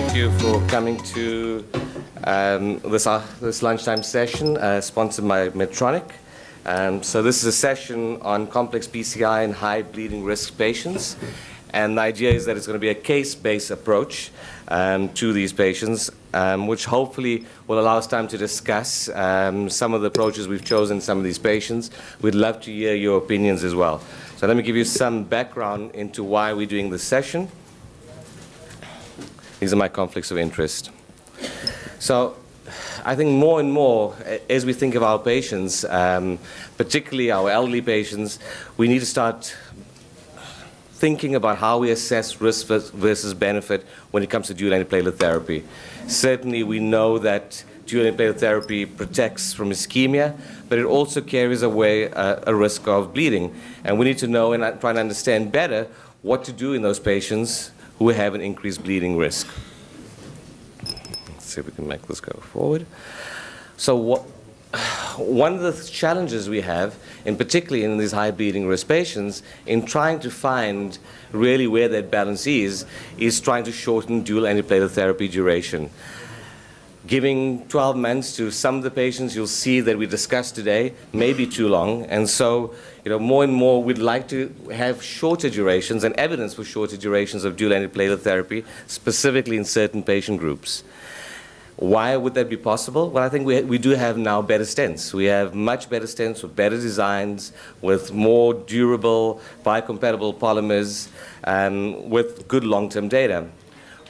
Thank you for coming to this lunchtime session sponsored by Medtronic. So this is a session on complex PCI and high bleeding risk patients. And the idea is that it's going to be a case-based approach to these patients, which hopefully will allow us time to discuss some of the approaches we've chosen, some of these patients. We'd love to hear your opinions as well. So let me give you some background into why we're doing this session. These are my conflicts of interest. So I think more and more, as we think of our patients, particularly our elderly patients, we need to start thinking about how we assess risk versus benefit when it comes to dual antiplatelet therapy. Certainly, we know that dual antiplatelet therapy protects from ischemia, but it also carries away a risk of bleeding. And we need to know and try to understand better what to do in those patients who have an increased bleeding risk. Let's see if we can make this go forward. So one of the challenges we have, and particularly in these high bleeding risk patients, in trying to find really where that balance is trying to shorten dual antiplatelet therapy duration. Giving 12 months to some of the patients you'll see that we discussed today may be too long, and so more and more we'd like to have shorter durations and evidence for shorter durations of dual antiplatelet therapy, specifically in certain patient groups. Why would that be possible? Well, I think we do have now better stents. We have much better stents with better designs, with more durable, biocompatible polymers, with good long-term data.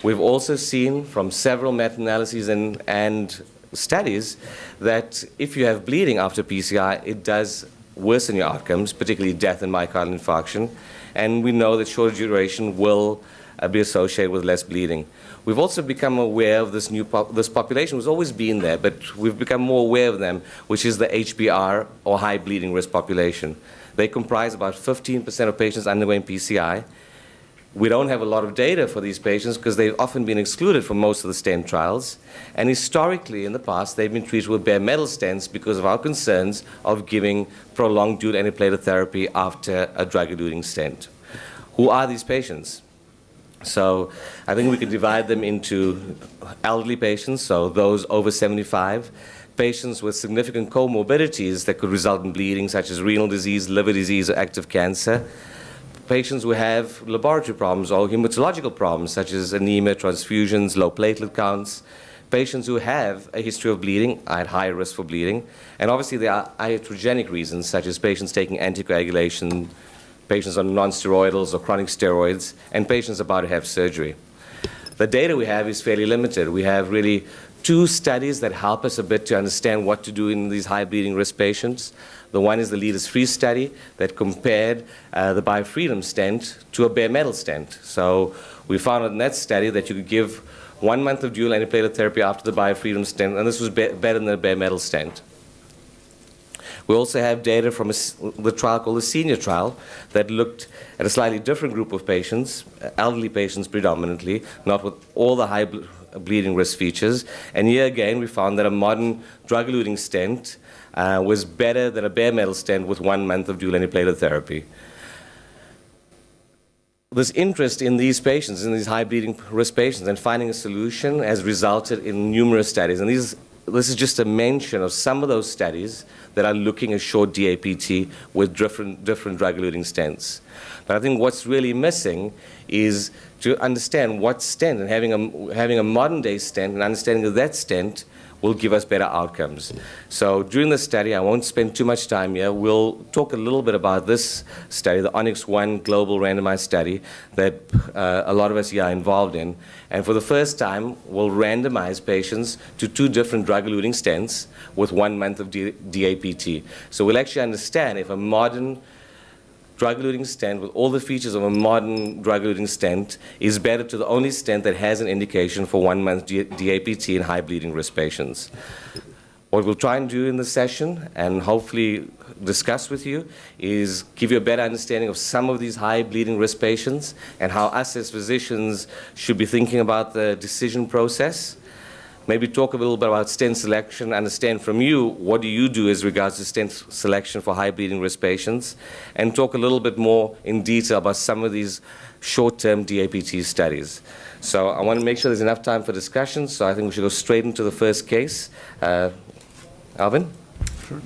We've also seen from several meta-analyses and studies that if you have bleeding after PCI, it does worsen your outcomes, particularly death and myocardial infarction. And we know that shorter duration will be associated with less bleeding. We've also become aware of this population who's always been there, but we've become more aware of them, which is the HBR, or high bleeding risk population. They comprise about 15% of patients undergoing PCI. We don't have a lot of data for these patients because they've often been excluded from most of the stent trials. And historically, in the past, they've been treated with bare metal stents because of our concerns of giving prolonged dual antiplatelet therapy after a drug-eluting stent. Who are these patients? So I think we can divide them into elderly patients, so those over 75, patients with significant comorbidities that could result in bleeding, such as renal disease, liver disease, or active cancer, patients who have laboratory problems or hematological problems, such as anemia, transfusions, low platelet counts, patients who have a history of bleeding, at higher risk for bleeding, and obviously there are iatrogenic reasons, such as patients taking anticoagulation, patients on non-steroidals or chronic steroids, and patients about to have surgery. The data we have is fairly limited. We have really two studies that help us a bit to understand what to do in these high bleeding risk patients. The one is the Leaders-Free study that compared the BioFreedom stent to a bare metal stent. So we found in that study that you could give 1 month of dual antiplatelet therapy after the BioFreedom stent, and this was better than a bare metal stent. We also have data from the trial called the Senior Trial that looked at a slightly different group of patients, elderly patients predominantly, not with all the high bleeding risk features. And here again, we found that a modern drug-eluting stent was better than a bare metal stent with 1 month of dual antiplatelet therapy. This interest in these patients, in these high bleeding risk patients, and finding a solution has resulted in numerous studies. And this is just a mention of some of those studies that are looking at short DAPT with different drug-eluting stents. But I think what's really missing is to understand what stent, and having a modern-day stent and understanding of that stent will give us better outcomes. So during the study, I won't spend too much time here. We'll talk a little bit about this study, the Onyx 1 global randomized study that a lot of us here are involved in. And for the first time, we'll randomize patients to 2 different drug-eluting stents with 1 month of DAPT. So we'll actually understand if a modern drug-eluting stent with all the features of a modern drug-eluting stent is better to the only stent that has an indication for 1 month DAPT in high bleeding risk patients. What we'll try and do in this session, and hopefully discuss with you, is give you a better understanding of some of these high bleeding risk patients and how us as physicians should be thinking about the decision process. maybe talk a little bit about stent selection, understand from you what do you do as regards to stent selection for high bleeding risk patients, and talk a little bit more in detail about some of these short-term DAPT studies. So I want to make sure there's enough time for discussion, so I think we should go straight into the first case. Alvin? Sure.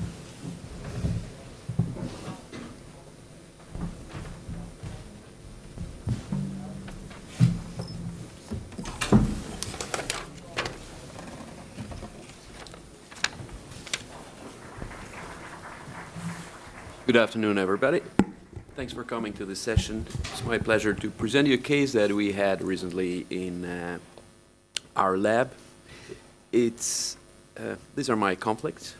Good afternoon, everybody. Thanks for coming to this session. It's my pleasure to present you a case that we had recently in our lab. These are my conflicts.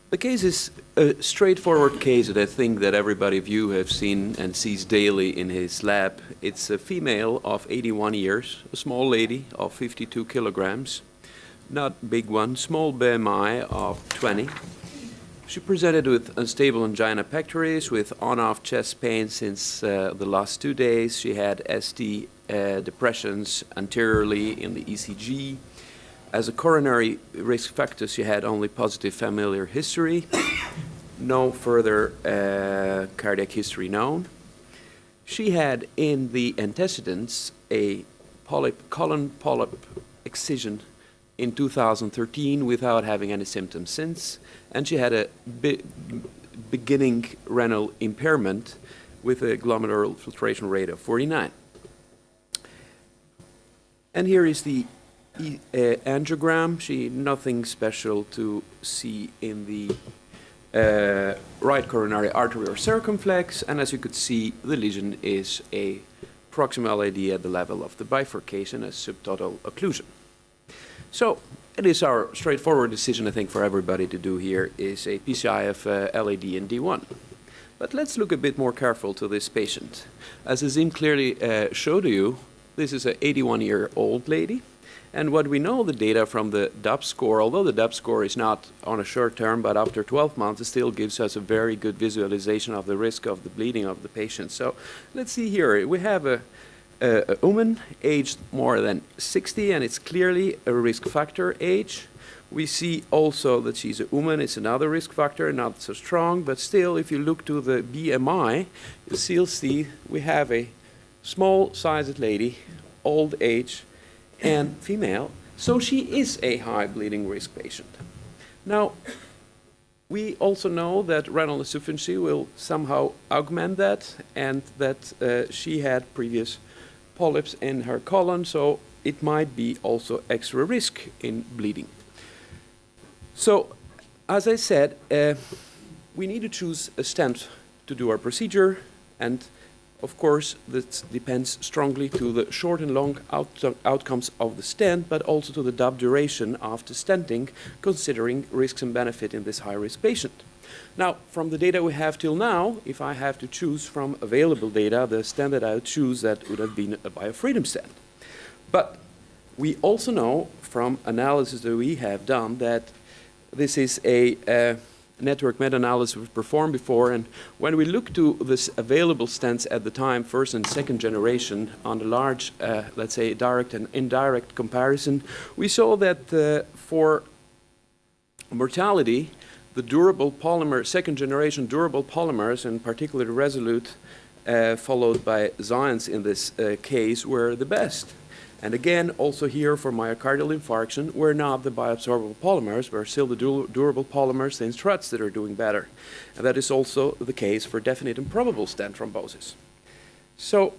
The case is a straightforward case that I think that everybody of you have seen and sees daily in his lab. It's a female of 81 years, a small lady of 52 kilograms, not big one, small BMI of 20. She presented with unstable angina pectoris, with on-off chest pain since the last 2 days. She had ST depressions anteriorly in the ECG. As a coronary risk factor, she had only positive familial history, no further cardiac history known. She had in the antecedents a colon polyp excision in 2013 without having any symptoms since, and she had a beginning renal impairment with a glomerular filtration rate of 49. And here is the angiogram. Nothing special to see in the right coronary artery or circumflex, and as you could see, the lesion is a proximal LAD at the level of the bifurcation, a subtotal occlusion. So it is our straightforward decision, I think, for everybody to do here is a PCI of LAD and D1. But let's look a bit more careful to this patient. As Azim clearly showed you, this is an 81-year-old lady. And what we know the data from the DAPT score, although the DAPT score is not on a short term, but after 12 months, it still gives us a very good visualization of the risk of the bleeding of the patient. So let's see here. We have a woman aged more than 60, and it's clearly a risk factor age. We see also that she's a woman. It's another risk factor, not so strong, but still, if you look to the BMI, you still see we have a small-sized lady, old age, and female, so she is a high bleeding risk patient. Now, we also know that renal insufficiency will somehow augment that, and that she had previous polyps in her colon, so it might be also extra risk in bleeding. So, as I said, we need to choose a stent to do our procedure, and of course, this depends strongly to the short and long outcomes of the stent, but also to the DAPT duration after stenting, considering risks and benefit in this high-risk patient. Now, from the data we have till now, if I have to choose from available data, the stent that I would choose, that would have been a biofreedom stent. But we also know from analysis that we have done that this is a network meta-analysis we've performed before, and when we look to this available stents at the time, first and second generation, on the large, let's say, direct and indirect comparison, we saw that for mortality, the durable polymer, second generation durable polymers, and particularly Resolute, followed by Xience in this case, were the best. And again, also here for myocardial infarction, we're not the bioabsorbable polymers, we're still the durable polymers, the struts that are doing better. And that is also the case for definite and probable stent thrombosis. So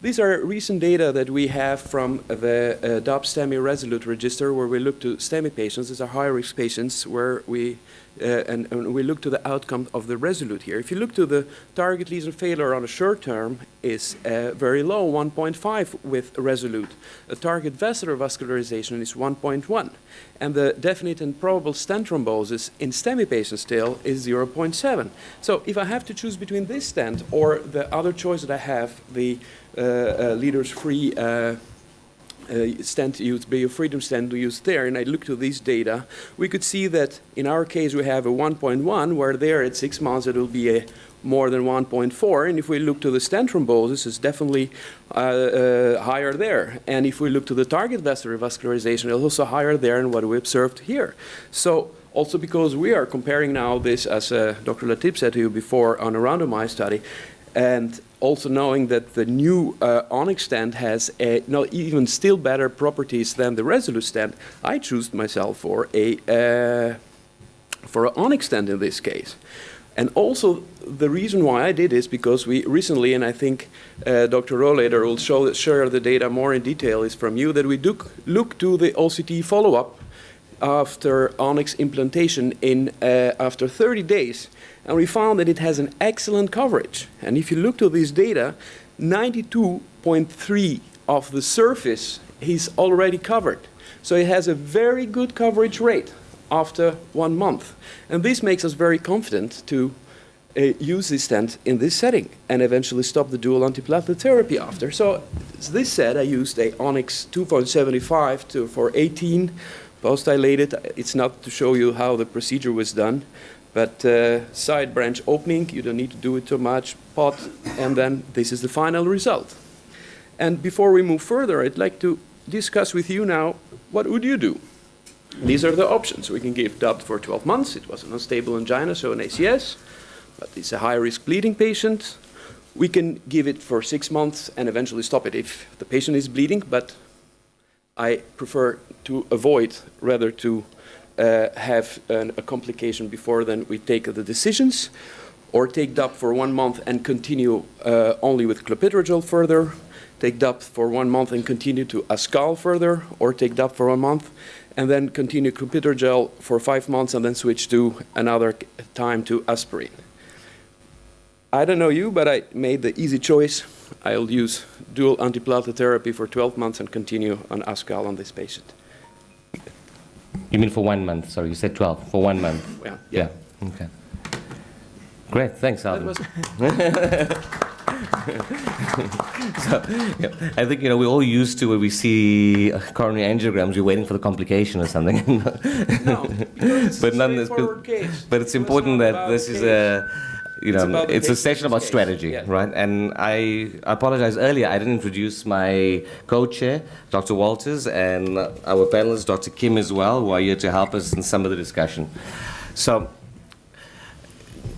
these are recent data that we have from the DAPT STEMI Resolute register, where we look to STEMI patients. These are high-risk patients where we and we look to the outcome of the Resolute here. If you look to the target lesion failure on a short term is very low, 1.5 with Resolute. The target vessel vascularization is 1.1. And the definite and probable stent thrombosis in STEMI patients still is 0.7. So if I have to choose between this stent or the other choice that I have, the leaders-free stent used, biofreedom stent used there, and I look to these data, we could see that in our case we have a 1.1, where there at 6 months it will be a more than 1.4. And if we look to the stent thrombosis, it's definitely higher there. And if we look to the target vessel revascularization, it's also higher there than what we observed here. So also because we are comparing now this, as Dr. Latib said to you before, on a randomized study, and also knowing that the new Onyx stent has even still better properties than the Resolute stent, I chose myself for an Onyx stent in this case. And also the reason why I did is because we recently, and I think Dr. Rohleder will share the data more in detail, is from you, that we look to the OCT follow-up after Onyx implantation after 30 days. And we found that it has an excellent coverage. And if you look to these data, 92.3 of the surface is already covered. So it has a very good coverage rate after 1 month. And this makes us very confident to use this stent in this setting and eventually stop the dual antiplatelet therapy after. So this said, I used a Onyx 2.75 for 18 post-dilated. It's not to show you how the procedure was done. But side branch opening, you don't need to do it too much, pot, and then this is the final result. And before we move further, I'd like to discuss with you now, what would you do? These are the options. We can give DAPT for 12 months. It was an unstable angina, so an ACS, but it's a high-risk bleeding patient. We can give it for 6 months and eventually stop it if the patient is bleeding, but I prefer to avoid rather to have a complication before then we take the decisions, or take DAPT for 1 month and continue only with clopidogrel further, take DAPT for 1 month and continue to Ascal further, or take DAPT for 1 month and then continue clopidogrel for 5 months and then switch to another time to Aspirin. I don't know you, but I made the easy choice. I'll use dual antiplatelet therapy for 12 months and continue on Ascal on this patient. You mean for 1 month? Sorry, you said 12. For 1 month? Yeah. Okay. Great. Thanks, Alvin. So, I think, we're all used to when we see coronary angiograms, we're waiting for the complication or something. No, but nonetheless, but it's important that this is it's a session about strategy, right? And I apologize earlier, I didn't introduce my co-chair, Dr. Walters, and our panelist, Dr. Kim as well, who are here to help us in some of the discussion. So,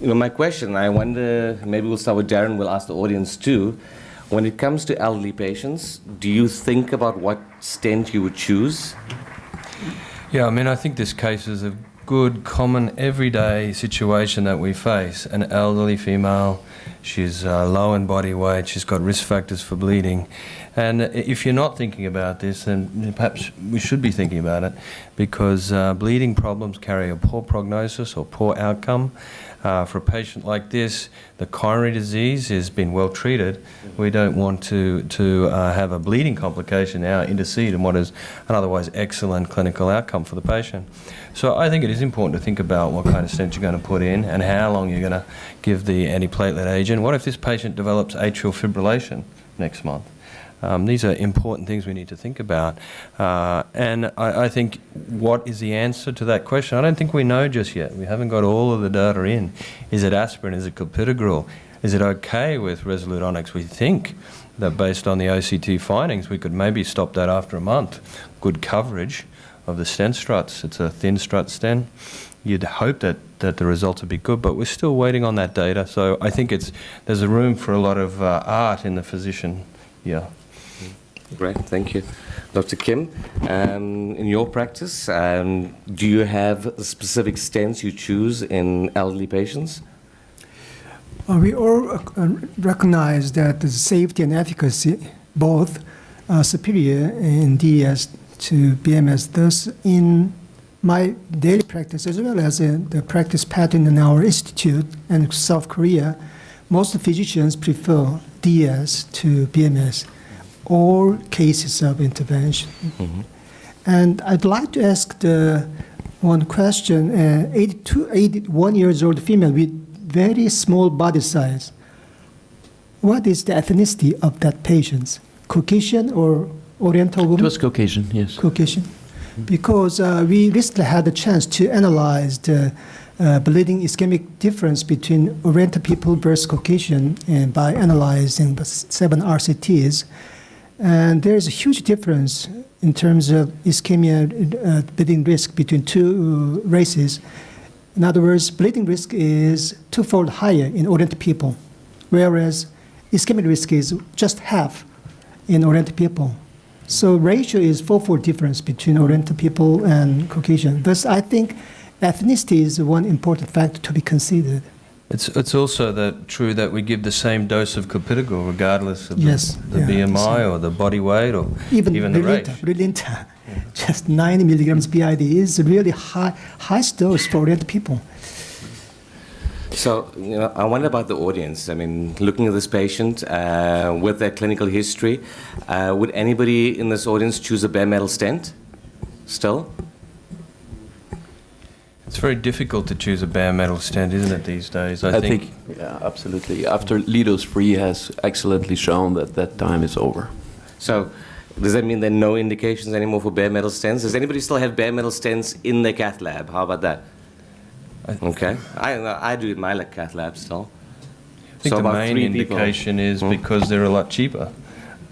my question, I wonder, maybe we'll start with Darren, we'll ask the audience too. When it comes to elderly patients, do you think about what stent you would choose? Yeah, I think this case is a good, common, everyday situation that we face. An elderly female, she's low in body weight, she's got risk factors for bleeding. And if you're not thinking about this, then perhaps we should be thinking about it, because bleeding problems carry a poor prognosis or poor outcome. For a patient like this, the coronary disease has been well treated. We don't want to have a bleeding complication now intercede in what is an otherwise excellent clinical outcome for the patient. So I think it is important to think about what kind of stent you're going to put in and how long you're going to give the antiplatelet agent. What if this patient develops atrial fibrillation next month? These are important things we need to think about. And I think, what is the answer to that question? I don't think we know just yet. We haven't got all of the data in. Is it aspirin? Is it clopidogrel? Is it okay with Resolute Onyx? We think that based on the OCT findings, we could maybe stop that after a month. Good coverage of the stent struts. It's a thin strut stent. You'd hope that the results would be good, but we're still waiting on that data. So I think there's a room for a lot of art in the physician. Yeah. Great, thank you. Dr. Kim, in your practice, do you have specific stents you choose in elderly patients? We all recognize that the safety and efficacy both are superior in DES to BMS. Thus, in my daily practice, as well as the practice pattern in our institute and South Korea, most physicians prefer DES to BMS, all cases of intervention. Mm-hmm. And I'd like to ask one question. 81 years old female with very small body size. What is the ethnicity of that patient? Caucasian or Oriental woman? It was Caucasian, yes. Caucasian. Because we recently had a chance to analyze the bleeding ischemic difference between Oriental people versus Caucasian and by analyzing the 7 RCTs. And there's a huge difference in terms of ischemia bleeding risk between two races. In other words, bleeding risk is twofold higher in Oriental people, whereas ischemic risk is just half in Oriental people. So ratio is fourfold difference between Oriental people and Caucasian. Thus, I think ethnicity is one important factor to be considered. It's also true that we give the same dose of clopidogrel regardless of the yeah, BMI or the body weight or even the race. Brilinta, just 90 milligrams BID is a really high dose for Oriental people. So, I wonder about the audience. I mean, looking at this patient with their clinical history, would anybody in this audience choose a bare metal stent still? It's very difficult to choose a bare metal stent, isn't it, these days? I think yeah, absolutely. After Lido's Free has excellently shown that time is over. So, does that mean there are no indications anymore for bare metal stents? Does anybody still have bare metal stents in their cath lab? How about that? Okay. I do it in my cath lab still. I think the main indication is because they're a lot cheaper.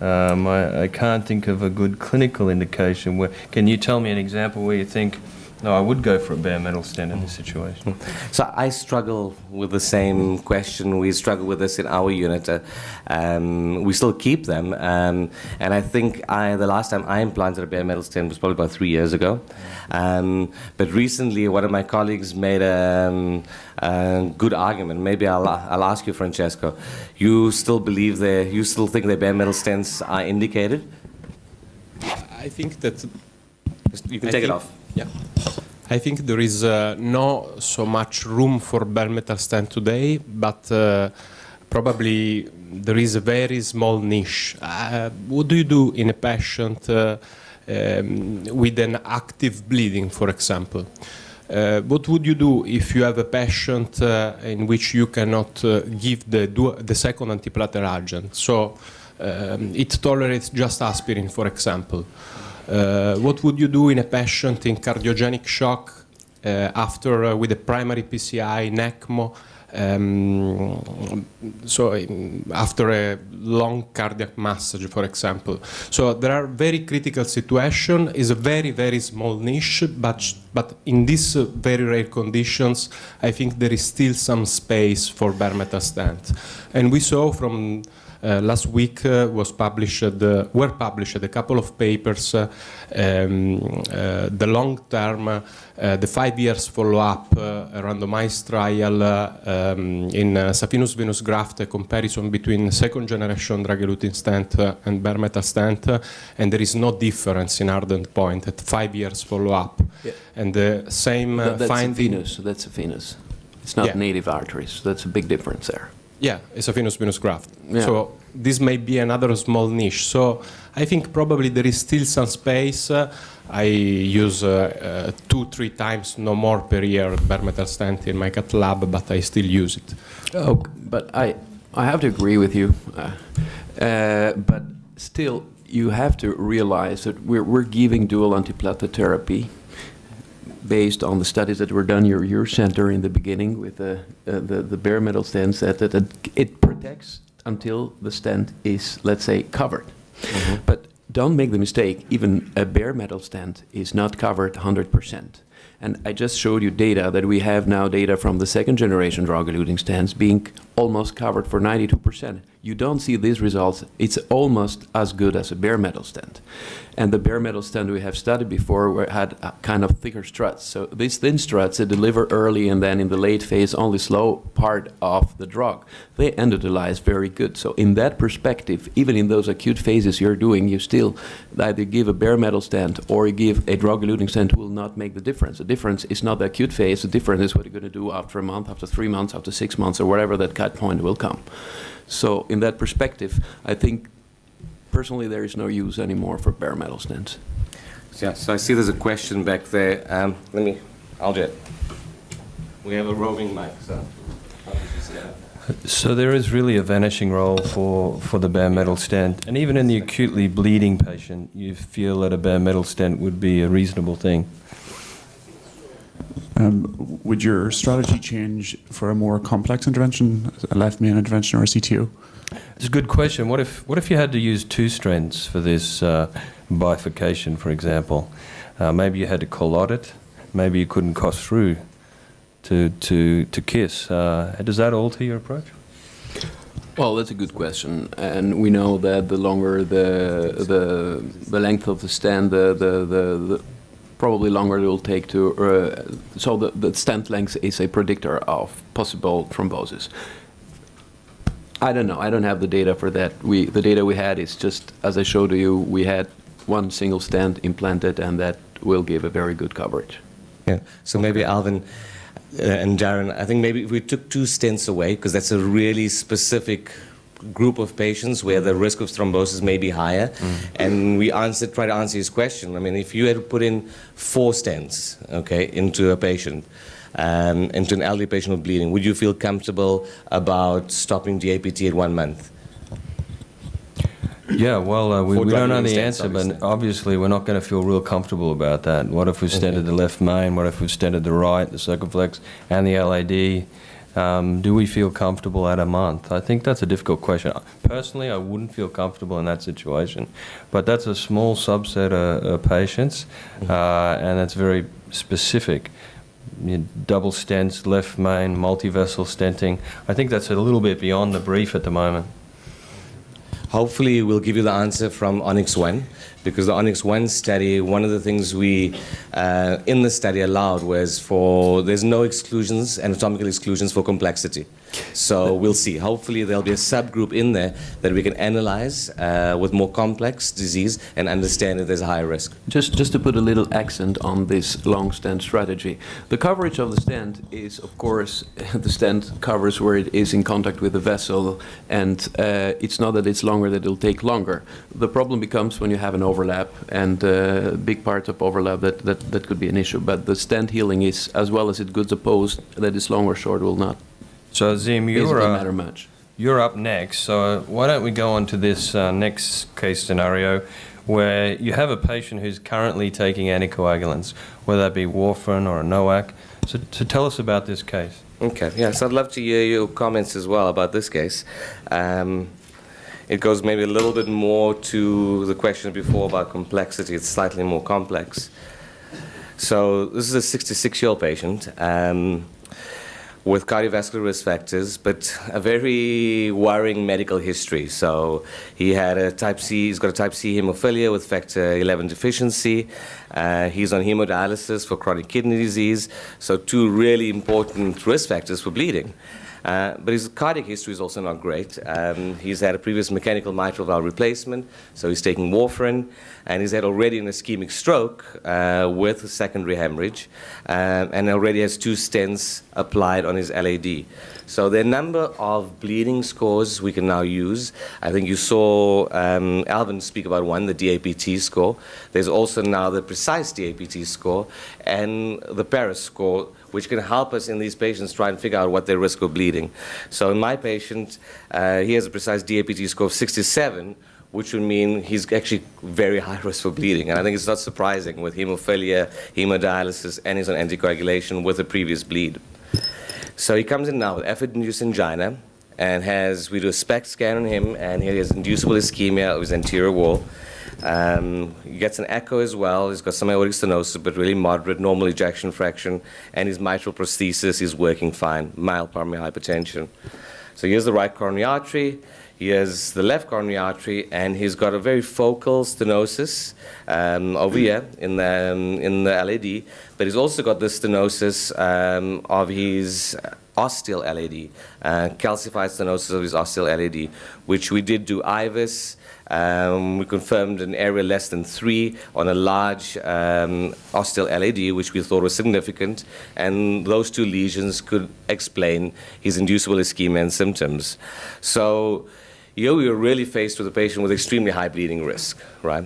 I can't think of a good clinical indication. Can you tell me an example where you think, no, I would go for a bare metal stent in this situation? So I struggle with the same question. We struggle with this in our unit. We still keep them. And I think the last time I implanted a bare metal stent was probably about 3 years ago. But recently, one of my colleagues made a good argument. Maybe I'll ask you, Francesco. You still think that bare metal stents are indicated? I think that... You can take it off. Yeah. I think there is not so much room for bare metal stent today, but probably there is a very small niche. What do you do in a patient with an active bleeding, for example? What would you do if you have a patient in which you cannot give the second antiplatter agent? So it tolerates just aspirin, for example. What would you do in a patient in cardiogenic shock with a primary PCI, ECMO, after a long cardiac massage, for example? So there are very critical situations. It's a very, very small niche, but in these very rare conditions, I think there is still some space for bare metal stent. And we saw from last week were published a couple of papers, the long-term, the 5 years follow-up randomized trial in saphenous venous graft, a comparison between second-generation Drugeluting stent and bare metal stent, and there is no difference in ardent point at 5 years follow-up. Yeah. And the same finding... That's a venous. It's not native arteries. That's a big difference there. Yeah, it's a venous graft. Yeah. So this may be another small niche. So I think probably there is still some space. I use 2-3 times, no more per year, bare metal stent in my cath lab, but I still use it. Oh, but I have to agree with you. But still, you have to realize that we're giving dual antiplatelet therapy based on the studies that were done at your center in the beginning with the bare metal stents, that it protects until the stent is, let's say, covered. Mm-hmm. But don't make the mistake, even a bare metal stent is not covered 100%. And I just showed you data that we have now data from the second generation Drugeluting stents being almost covered for 92%. You don't see these results. It's almost as good as a bare metal stent. And the bare metal stent we have studied before had a kind of thicker struts. So these thin struts, they deliver early and then in the late phase only slow part of the drug. They endotelize very good. So in that perspective, even in those acute phases you're doing, you still either give a bare metal stent or you give a Drugeluting stent will not make the difference. The difference is not the acute phase. The difference is what you're going to do after a month, after 3 months, after 6 months, or whatever that cut point will come. So in that perspective, I think personally there is no use anymore for bare metal stents. Yeah, so I see there's a question back there. I'll do it. We have a roving mic, so. So there is really a vanishing role for the bare metal stent. And even in the acutely bleeding patient, you feel that a bare metal stent would be a reasonable thing. Would your strategy change for a more complex intervention, a left main intervention or a CTO? It's a good question. What if you had to use two stents for this bifurcation, for example? Maybe you had to collot it. Maybe you couldn't cross through to kiss. Does that alter your approach? Well, that's a good question, and we know that the longer the length of the stent, the probably longer it will take to. So the stent length is a predictor of possible thrombosis. I don't know. I don't have the data for that. The data we had is just, as I showed you, we had one single stent implanted, and that will give a very good coverage. Yeah. So maybe Alvin and Darren, I think maybe if we took two stents away, because that's a really specific group of patients where the risk of thrombosis may be higher, and we try to answer his question. I mean, if you had to put in 4 stents, okay, into a patient, into an elderly patient with bleeding, would you feel comfortable about stopping DAPT at 1 month? Yeah, well, we don't know the stents, answer, obviously. but obviously we're not going to feel real comfortable about that. What if we've stented the left main? What if we've stented the right, the circumflex, and the LAD? Do we feel comfortable at a month? I think that's a difficult question. Personally, I wouldn't feel comfortable in that situation, but that's a small subset of patients, and it's very specific. Double stents, left main, multi-vessel stenting. I think that's a little bit beyond the brief at the moment. Hopefully we'll give you the answer from Onyx 1, because the Onyx 1 study, one of the things we in the study allowed was there's no exclusions, anatomical exclusions for complexity. So we'll see. Hopefully there'll be a subgroup in there that we can analyze with more complex disease and understand if there's a higher risk. Just to put a little accent on this long stent strategy, the coverage of the stent is, of course, the stent covers where it is in contact with the vessel, and it's not that it's longer, that it'll take longer. The problem becomes when you have an overlap, and big parts of overlap that could be an issue. But the stent healing is, as well as it good supposed, that it's long or short will not. So Zim, Matter much. you're up next. So why don't we go on to this next case scenario where you have a patient who's currently taking anticoagulants, whether that be warfarin or a NOAC. So tell us about this case. Okay, yes, I'd love to hear your comments as well about this case. It goes maybe a little bit more to the question before about complexity. It's slightly more complex. So this is a 66-year-old patient with cardiovascular risk factors, but a very worrying medical history. So he's got a type C hemophilia with factor 11 deficiency. He's on hemodialysis for chronic kidney disease. So 2 really important risk factors for bleeding. But his cardiac history is also not great. He's had a previous mechanical mitral valve replacement, so he's taking warfarin, and he's had already an ischemic stroke with a secondary hemorrhage, and already has 2 stents applied on his LAD. So there are a number of bleeding scores we can now use. I think you saw Alvin speak about one, the DAPT score. There's also now the precise DAPT score and the Paris score, which can help us in these patients try and figure out what their risk of bleeding. So in my patient, he has a precise DAPT score of 67, which would mean he's actually very high risk for bleeding. And I think it's not surprising with hemophilia, hemodialysis, and he's on anticoagulation with a previous bleed. So he comes in now with effort-induced angina, and we do a SPECT scan on him, and he has inducible ischemia of his anterior wall. He gets an echo as well. He's got some aortic stenosis, but really moderate, normal ejection fraction, and his mitral prosthesis is working fine, mild pulmonary hypertension. So here's the right coronary artery. Here's the left coronary artery, and he's got a very focal stenosis over here in the LAD, but he's also got the stenosis of his ostial LAD, calcified stenosis of his ostial LAD, which we did do IVUS. We confirmed an area less than 3 on a large ostial LAD, which we thought was significant, and those 2 lesions could explain his inducible ischemia and symptoms. So here we were really faced with a patient with extremely high bleeding risk, right?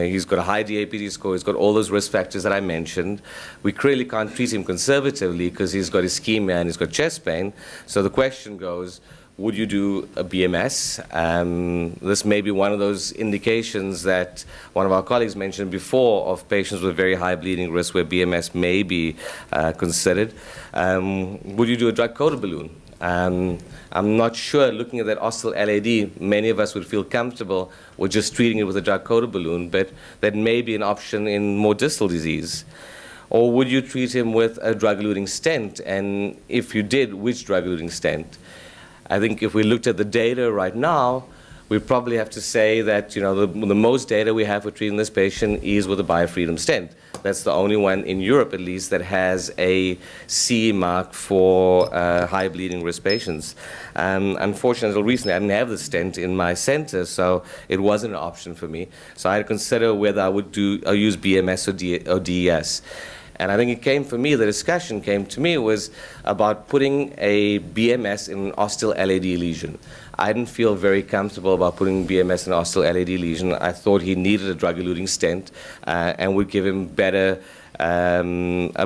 He's got a high DAPT score, he's got all those risk factors that I mentioned. We clearly can't treat him conservatively because he's got ischemia and he's got chest pain. So the question goes, would you do a BMS? This may be one of those indications that one of our colleagues mentioned before of patients with very high bleeding risk where BMS may be considered. Would you do a drug-coated balloon? I'm not sure, looking at that ostial LAD, many of us would feel comfortable with just treating it with a drug-coated balloon, but that may be an option in more distal disease. Or would you treat him with a drug-eluting stent? And if you did, which drug-eluting stent? I think if we looked at the data right now, we probably have to say that the most data we have for treating this patient is with a biofreedom stent. That's the only one in Europe, at least, that has a CE mark for high bleeding risk patients. Unfortunately, until recently, I didn't have the stent in my center, so it wasn't an option for me. So I had to consider whether I would use BMS or DES. And I think the discussion came to me was about putting a BMS in an ostial LAD lesion. I didn't feel very comfortable about putting BMS in an ostial LAD lesion. I thought he needed a drug-eluting stent and would give him a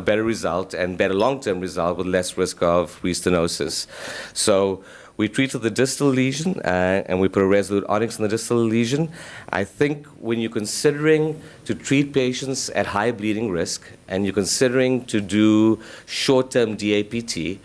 better result and better long-term result with less risk of restenosis. So we treated the distal lesion and we put a resolute onyx in the distal lesion. I think when you're considering to treat patients at high bleeding risk and you're considering to do short-term DAPT,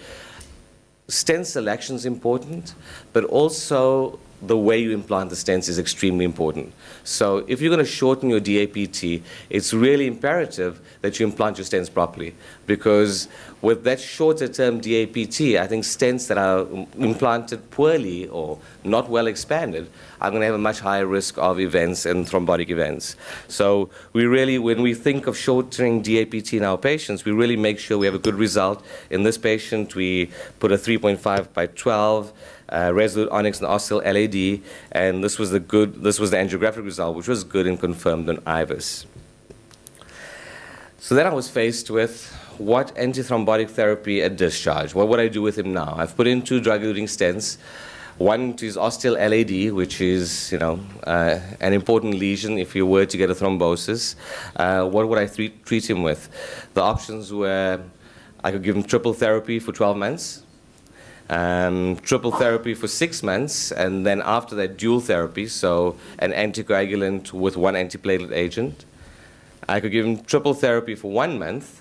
stent selection is important, but also the way you implant the stents is extremely important. So if you're going to shorten your DAPT, it's really imperative that you implant your stents properly, because with that shorter term DAPT, I think stents that are implanted poorly or not well expanded are going to have a much higher risk of events and thrombotic events. So we really, when we think of shortening DAPT in our patients, we really make sure we have a good result. In this patient, we put a 3.5 by 12 resolute onyx and ostial LAD, and this was the angiographic result, which was good and confirmed on IVUS. So then I was faced with what antithrombotic therapy at discharge. What would I do with him now? I've put in 2 drug-eluting stents, one to his ostial LAD, which is an important lesion if you were to get a thrombosis. What would I treat him with? The options were I could give him triple therapy for 12 months, triple therapy for 6 months, and then after that dual therapy, so an anticoagulant with one antiplatelet agent. I could give him triple therapy for 1 month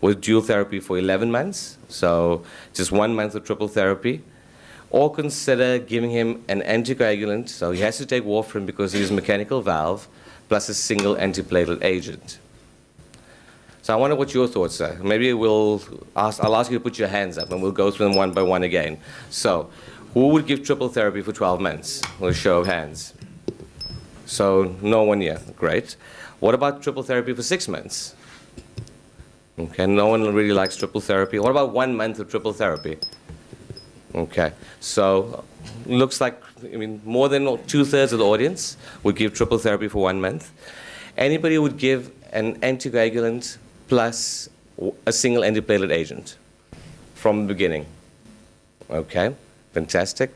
with dual therapy for 11 months, so just 1 month of triple therapy. Or consider giving him an anticoagulant, so he has to take warfarin because he has a mechanical valve, plus a single antiplatelet agent. So I wonder what your thoughts are. Maybe I'll ask you to put your hands up and we'll go through them one by one again. So who would give triple therapy for 12 months? With a show of hands. So no one here, great. What about triple therapy for 6 months? Okay, no one really likes triple therapy. What about 1 month of triple therapy? Okay, so looks like, more than 2/3 of the audience would give triple therapy for 1 month. Anybody would give an anticoagulant plus a single antiplatelet agent from the beginning? Okay, fantastic.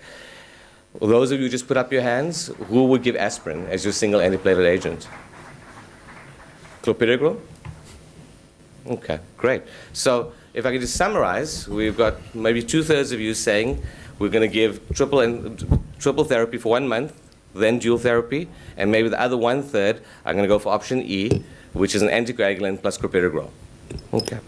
Well, those of you who just put up your hands, who would give aspirin as your single antiplatelet agent? Clopidogrel? Okay, great. So if I could just summarize, we've got maybe 2/3 of you saying we're going to give triple therapy for 1 month, then dual therapy, and maybe the other 1/3 are going to go for option E, which is an anticoagulant plus clopidogrel. Okay.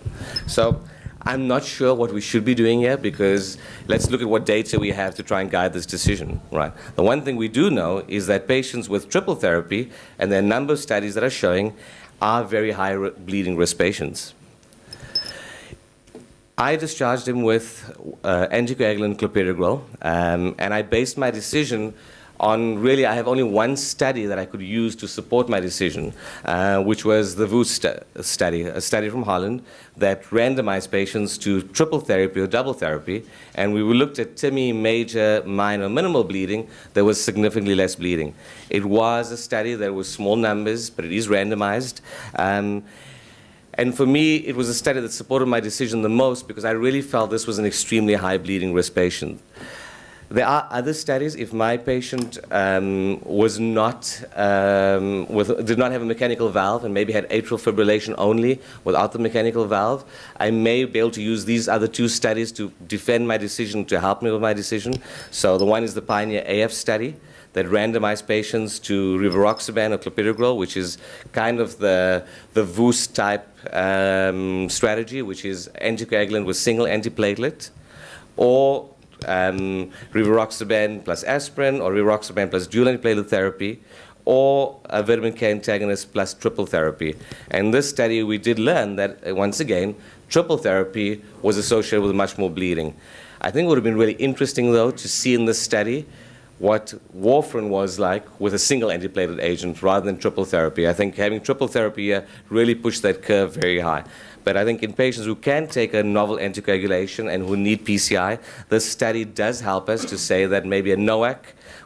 So I'm not sure what we should be doing here, because let's look at what data we have to try and guide this decision, right? The one thing we do know is that patients with triple therapy, and there are a number of studies that are showing, are very high bleeding risk patients. I discharged him with anticoagulant clopidogrel, and I based my decision on really, I have only one study that I could use to support my decision, which was the VOOS study, a study from Holland that randomized patients to triple therapy or double therapy, and we looked at TIMI, major, minor, minimal bleeding. There was significantly less bleeding. It was a study that was small numbers, but it is randomized. And for me, it was a study that supported my decision the most, because I really felt this was an extremely high bleeding risk patient. There are other studies. If my patient was not did not have a mechanical valve and maybe had atrial fibrillation only without the mechanical valve, I may be able to use these other two studies to defend my decision, to help me with my decision. So the one is the Pioneer AF study that randomized patients to rivaroxaban or clopidogrel, which is kind of the VOOS type strategy, which is anticoagulant with single antiplatelet, or rivaroxaban plus aspirin, or rivaroxaban plus dual antiplatelet therapy, or a vitamin K antagonist plus triple therapy. And in this study, we did learn that, once again, triple therapy was associated with much more bleeding. I think it would have been really interesting, though, to see in this study what warfarin was like with a single antiplatelet agent rather than triple therapy. I think having triple therapy here really pushed that curve very high. But I think in patients who can take a novel anticoagulation and who need PCI, this study does help us to say that maybe a NOAC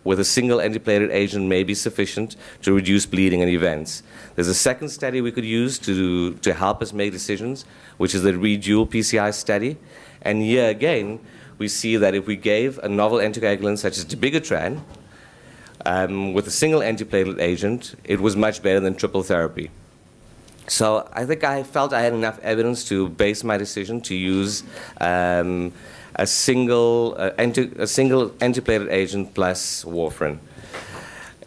with a single antiplatelet agent may be sufficient to reduce bleeding and events. There's a second study we could use to help us make decisions, which is the ReDual PCI study. And here again, we see that if we gave a novel anticoagulant such as dabigatran with a single antiplatelet agent, it was much better than triple therapy. So I think I felt I had enough evidence to base my decision to use a single antiplatelet agent plus warfarin.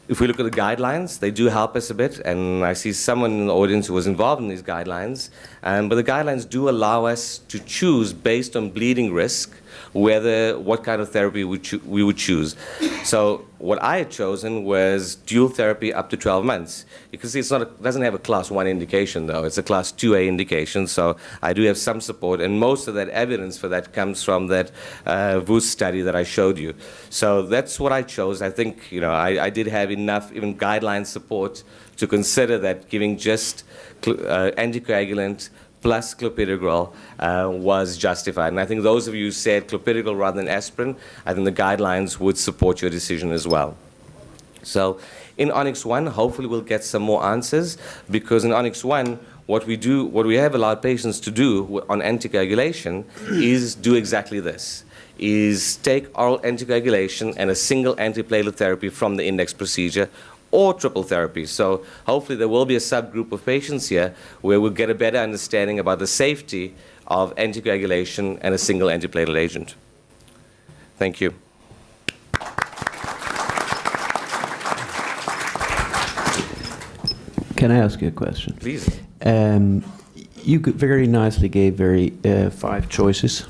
If we look at the guidelines, they do help us a bit, and I see someone in the audience who was involved in these guidelines, but the guidelines do allow us to choose based on bleeding risk what kind of therapy we would choose. So what I had chosen was dual therapy up to 12 months. You can see it doesn't have a class 1 indication, though. It's a class 2A indication, so I do have some support, and most of that evidence for that comes from that VOOS study that I showed you. So that's what I chose. I think I did have enough even guideline support to consider that giving just anticoagulant plus clopidogrel was justified. And I think those of you who said clopidogrel rather than aspirin, I think the guidelines would support your decision as well. So in Onyx 1, hopefully we'll get some more answers, because in Onyx 1, what we have allowed patients to do on anticoagulation is do exactly this, is take oral anticoagulation and a single antiplatelet therapy from the index procedure, or triple therapy. So hopefully there will be a subgroup of patients here where we'll get a better understanding about the safety of anticoagulation and a single antiplatelet agent. Thank you. Can I ask you a question? Please. You very nicely gave 5 choices,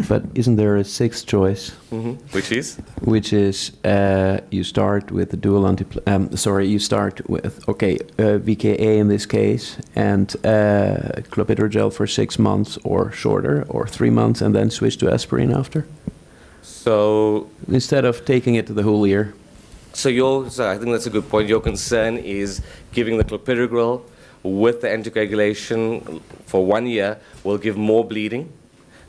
but isn't there a 6th choice? Mm-hmm. Which is? Which is you start with the dual you start with VKA in this case, and clopidogrel for 6 months or shorter, or 3 months, and then switch to aspirin after. So instead of taking it to the whole year. So I think that's a good point. Your concern is giving the clopidogrel with the anticoagulation for 1 year will give more bleeding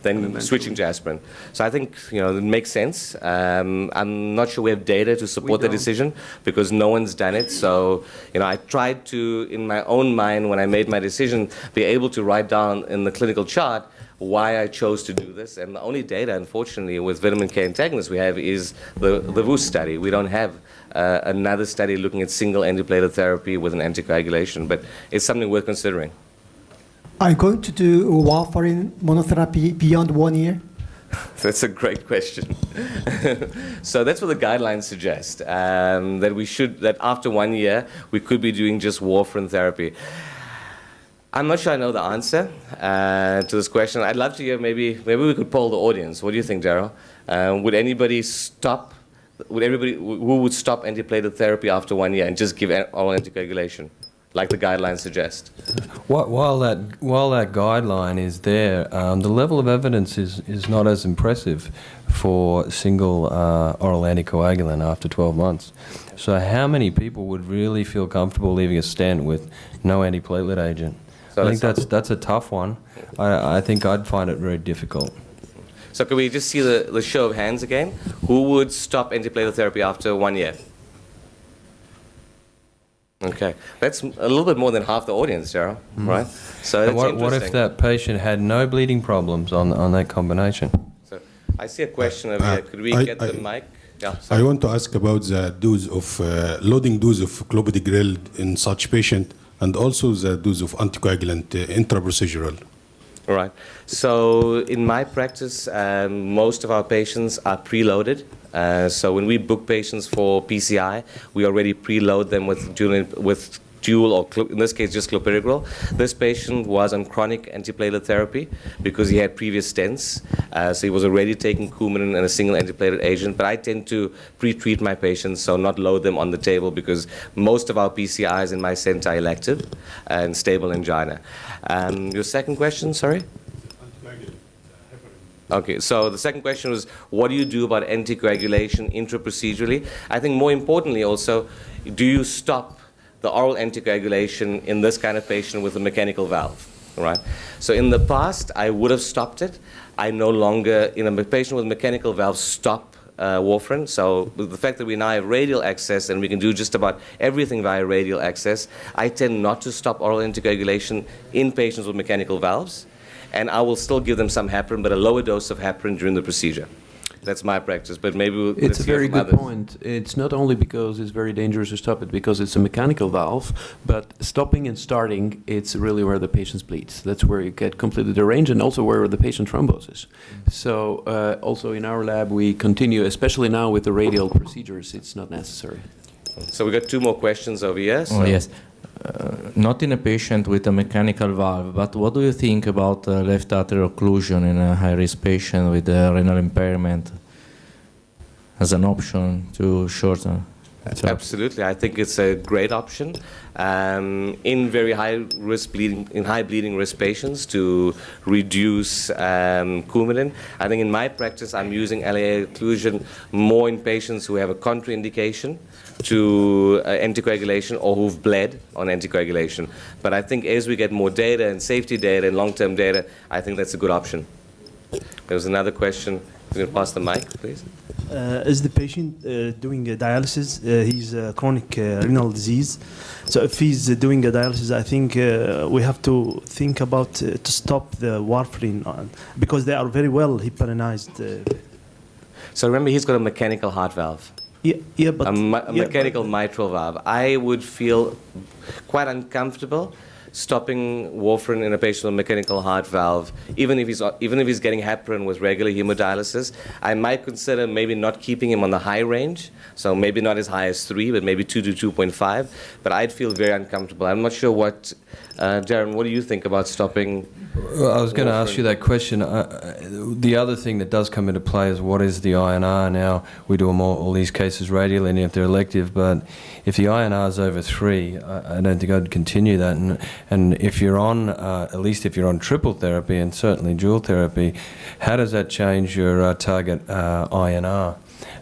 than switching to aspirin. So I think it makes sense. I'm not sure we have data to support the decision because no one's done it. So I tried to, in my own mind, when I made my decision, be able to write down in the clinical chart why I chose to do this. And the only data, unfortunately, with vitamin K antagonists we have is the VOOS study. We don't have another study looking at single antiplatelet therapy with an anticoagulation, but it's something worth considering. Are you going to do warfarin monotherapy beyond 1 year? That's a great question. So that's what the guidelines suggest, that after 1 year, we could be doing just warfarin therapy. I'm not sure I know the answer to this question. I'd love to hear, maybe we could poll the audience. What do you think, Daryl? Would everybody who would stop antiplatelet therapy after 1 year and just give oral anticoagulation, like the guidelines suggest? While that guideline is there, the level of evidence is not as impressive for single oral anticoagulant after 12 months. So how many people would really feel comfortable leaving a stent with no antiplatelet agent? So I think that's a tough one. I think I'd find it very difficult. So can we just see the show of hands again? Who would stop antiplatelet therapy after 1 year? Okay, that's a little bit more than half the audience, Daryl, right? So that's what if that patient had no bleeding problems on that combination? I see a question over here. Could we get the mic? Yeah, I want to ask about the dose of loading dose of clopidogrel in such patient, and also the dose of anticoagulant intraprocedural. All right. So in my practice, most of our patients are preloaded. So when we book patients for PCI, we already preload them with dual or in this case just clopidogrel. This patient was on chronic antiplatelet therapy because he had previous stents. So he was already taking Coumadin and a single antiplatelet agent. But I tend to pre-treat my patients, so not load them on the table, because most of our PCIs in my center are elective and stable angina. Your second question, sorry? Okay, so the second question was, what do you do about anticoagulation intraprocedurally? I think more importantly also, do you stop the oral anticoagulation in this kind of patient with a mechanical valve, right? So in the past, I would have stopped it. I no longer, in a patient with mechanical valve, stop warfarin. So with the fact that we now have radial access and we can do just about everything via radial access, I tend not to stop oral anticoagulation in patients with mechanical valves. And I will still give them some heparin, but a lower dose of heparin during the procedure. That's my practice, but maybe it's a very good point. It's not only because it's very dangerous to stop it, because it's a mechanical valve, but stopping and starting, it's really where the patient bleeds. That's where you get completely deranged, and also where the patient thromboses. So also in our lab, we continue, especially now with the radial procedures, it's not necessary. So we got two more questions over here. So. Oh, yes. Not in a patient with a mechanical valve, but what do you think about left artery occlusion in a high-risk patient with renal impairment as an option to shorten? Absolutely, I think it's a great option in very high-risk bleeding, in high bleeding risk patients to reduce Coumadin. I think in my practice, I'm using LAA occlusion more in patients who have a contraindication to anticoagulation or who've bled on anticoagulation. But I think as we get more data and safety data and long-term data, I think that's a good option. There was another question. You can pass the mic, please. Is the patient doing a dialysis? He's a chronic renal disease. So if he's doing a dialysis, I think we have to think about to stop the warfarin because they are very well heparinized. So remember, he's got a mechanical heart valve. Yeah, but a mechanical mitral valve. I would feel quite uncomfortable stopping warfarin in a patient with a mechanical heart valve, even if he's getting heparin with regular hemodialysis. I might consider maybe not keeping him on the high range, so maybe not as high as 3, but maybe 2 to 2.5. But I'd feel very uncomfortable. I'm not sure what, Darren, what do you think about stopping? Well, I was going to ask you that question. The other thing that does come into play is what is the INR now? We do all these cases radially, and if they're elective, but if the INR is over 3, I don't think I'd continue that. And if you're on, at least if you're on triple therapy and certainly dual therapy, how does that change your target INR?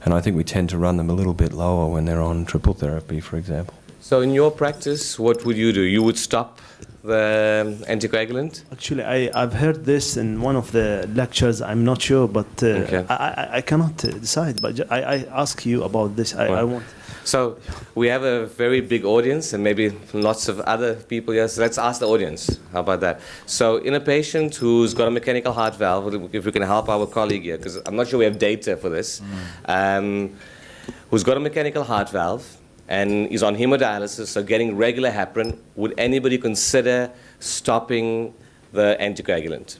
And I think we tend to run them a little bit lower when they're on triple therapy, for example. So in your practice, what would you do? You would stop the anticoagulant? Actually, I've heard this in one of the lectures. I'm not sure, but Okay. I cannot decide. But I ask you about this. I want. So we have a very big audience and maybe lots of other people here. So let's ask the audience. How about that? So in a patient who's got a mechanical heart valve, if we can help our colleague here, because I'm not sure we have data for this, who's got a mechanical heart valve and is on hemodialysis, so getting regular heparin, would anybody consider stopping the anticoagulant?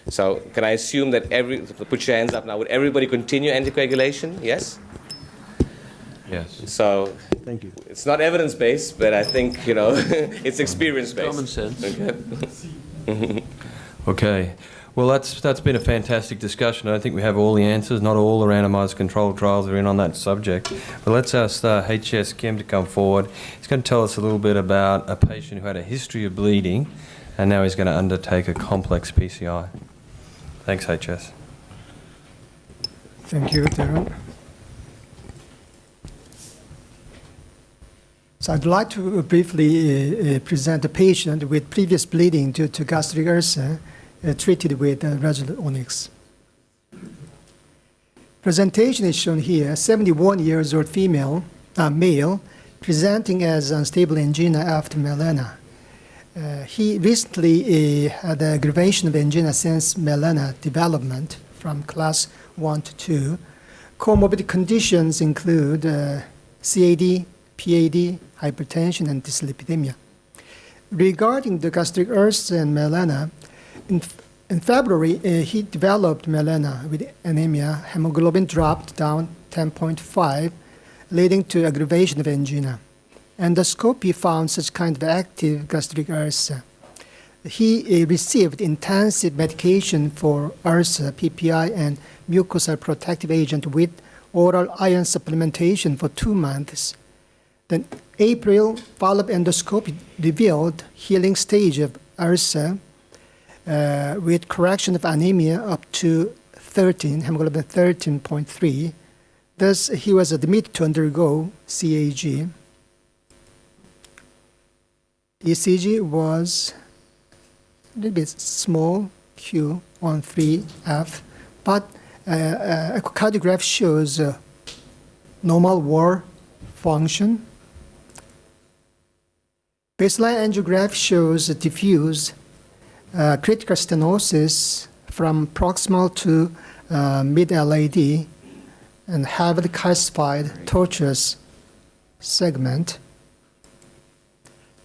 So can I assume that put your hands up now, would everybody continue anticoagulation? Yes? Yes. So Thank you. it's not evidence-based, but I think, it's experience-based. Common sense. Okay. Okay. Well, that's been a fantastic discussion. I think we have all the answers, not all the randomized controlled trials are in on that subject. But let's ask HS Kim to come forward. He's going to tell us a little bit about a patient who had a history of bleeding, and now he's going to undertake a complex PCI. Thanks, HS. Thank you, Darren. So I'd like to briefly present a patient with previous bleeding due to gastric ulcer treated with Drugeluting. Presentation is shown here. 71 years old male, presenting as unstable angina after melena. He recently had an aggravation of angina since melena development from class 1 to 2. Comorbid conditions include CAD, PAD, hypertension, and dyslipidemia. Regarding the gastric ulcer and melena, in February, he developed melena with anemia. Hemoglobin dropped down 10.5, leading to aggravation of angina. Endoscopy found such kind of active gastric ulcer. He received intensive medication for ulcer, PPI, and mucosal protective agent with oral iron supplementation for 2 months. Then April follow-up endoscopy revealed healing stage of ulcer with correction of anemia up to 13, hemoglobin 13.3. Thus, he was admitted to undergo CAG. ECG was a little bit small, Q on 3F, but echocardiograph shows normal wall function. Baseline angiograph shows diffuse critical stenosis from proximal to mid-LAD and heavily calcified tortuous segment.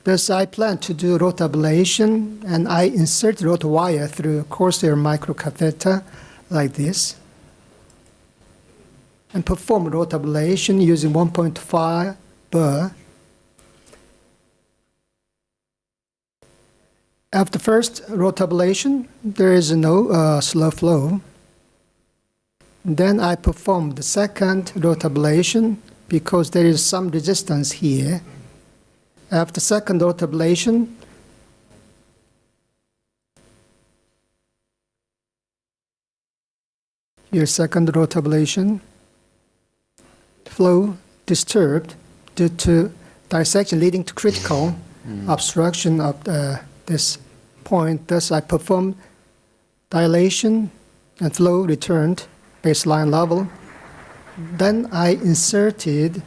Thus, I plan to do rotablation, and I insert rota wire through cochlear microcatheter like this, and perform rotablation using 1.5 burr. After first rotablation, there is no slow flow. Then I perform the second rotablation because there is some resistance here. After second rotablation, here second rotablation, flow disturbed due to dissection leading to critical obstruction of this point. Thus, I performed dilation and flow returned baseline level. Then I inserted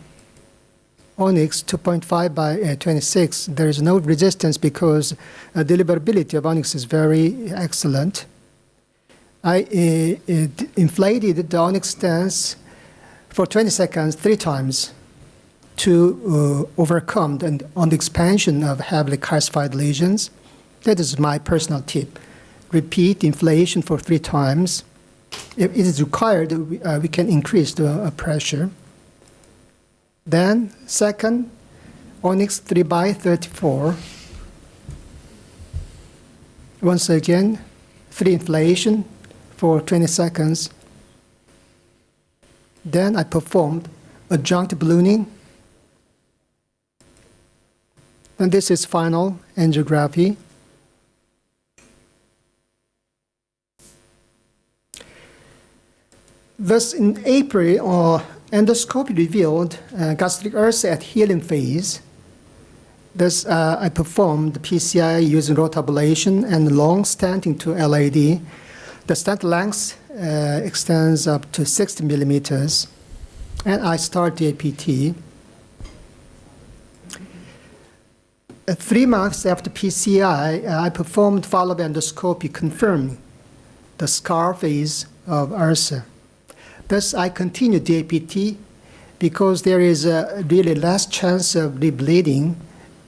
Onyx 2.5 by 26. There is no resistance because deliverability of Onyx is very excellent. I inflated the Onyx stents for 20 seconds 3 times to overcome the expansion of heavily calcified lesions. That is my personal tip. Repeat inflation for 3 times. If it is required, we can increase the pressure. Then, second, Onyx 3 by 34. Once again, 3 inflation for 20 seconds. Then I performed adjunct ballooning. And this is final angiography. Thus, in April, endoscopy revealed gastric ulcer at healing phase. Thus, I performed the PCI using rotablation and long stenting to LAD. The stent length extends up to 60 millimeters, and I start DAPT. 3 months after PCI, I performed follow-up endoscopy confirming the scar phase of ulcer. Thus, I continue DAPT because there is a really less chance of rebleeding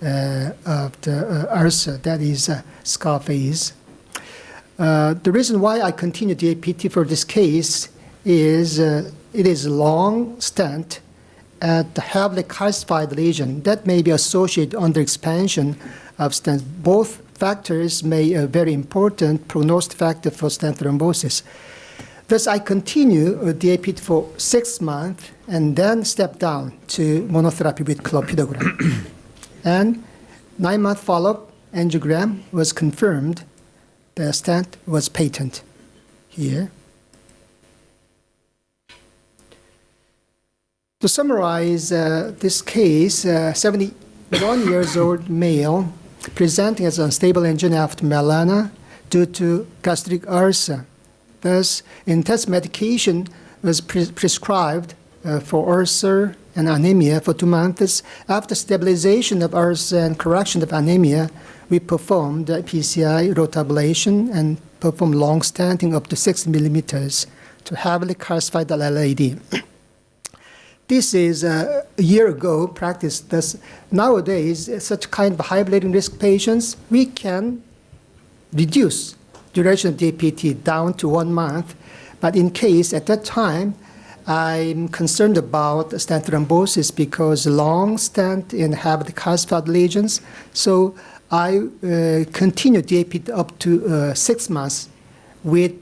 of the ulcer, that is scar phase. The reason why I continue DAPT for this case is it is a long stent at the heavily calcified lesion that may be associated under expansion of stents. Both factors may be a very important prognostic factor for stent thrombosis. Thus, I continue DAPT for 6 months and then step down to monotherapy with clopidogrel. And 9-month follow-up angiogram was confirmed. The stent was patent here. To summarize this case, 71 years old male presenting as unstable angina after melena due to gastric ulcer. Thus, intensive medication was prescribed for ulcer and anemia for 2 months. After stabilization of ulcer and correction of anemia, we performed PCI rotablation and performed long stenting up to 6 millimeters to heavily calcified LAD. This is a year ago practice. Thus, nowadays, such kind of high bleeding risk patients, we can reduce duration of DAPT down to 1 month. But in case at that time, I'm concerned about stent thrombosis because long stent and have the calcified lesions. So I continue DAPT up to 6 months with